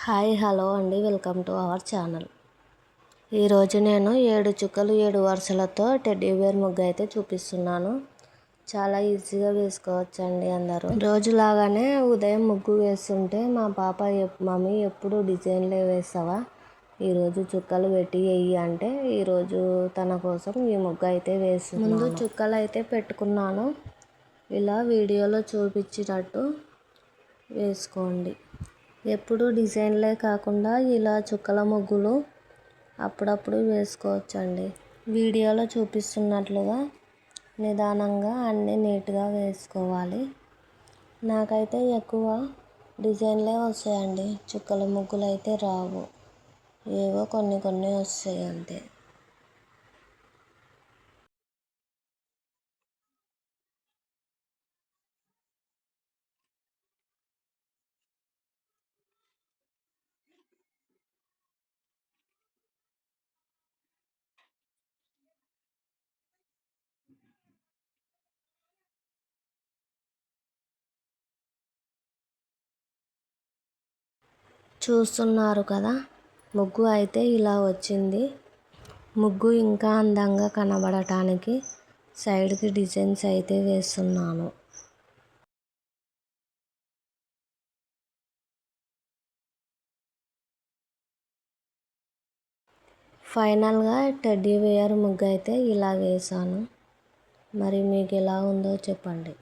Hi hello అండి, welcome to our channel. ఈరోజు నేను 7 చుక్కలు 7 వరుసలతో టెడ్డీ బేర్ ముగ్గు అయితే చూపిస్తున్నాను. చాలా ఈజీగా వేసుకోవచ్చండి అందరూ. రోజులాగానే ఉదయం ముగ్గు వేస్తుంటే మా పాప మమ్మీ ఎప్పుడు డిజైన్లే వేస్తావా, ఈరోజు చుక్కలు పెట్టి వెయ్యి అంటే ఈరోజు తన కోసం ఈ ముగ్గు అయితే వేస్తున్నాను. ముందు చుక్కలు అయితే పెట్టుకున్నాను. ఇలా వీడియోలో చూపించినట్టు వేసుకోండి. ఎప్పుడు డిజైన్లే కాకుండా ఇలా చుక్కల ముగ్గులు అప్పుడప్పుడు వేసుకోవచ్చండి. వీడియోలో చూపిస్తున్నట్లుగా నిదానంగా అన్నీ నీట్గా వేసుకోవాలి. నాకైతే ఎక్కువ డిజైన్లే వస్తాయండి, చుక్కల ముగ్గులు అయితే రావు. ఏవో కొన్ని కొన్ని వస్తాయి అంతే. చూస్తున్నారు కదా, ముగ్గు అయితే ఇలా వచ్చింది. ముగ్గు ఇంకా అందంగా కనబడటానికి సైడ్కి డిజైన్స్ అయితే వేస్తున్నాను. ఫైనల్గా టెడ్డీ బేర్ ముగ్గు అయితే ఇలా వేసాను. మరి మీకు ఎలా ఉందో చెప్పండి.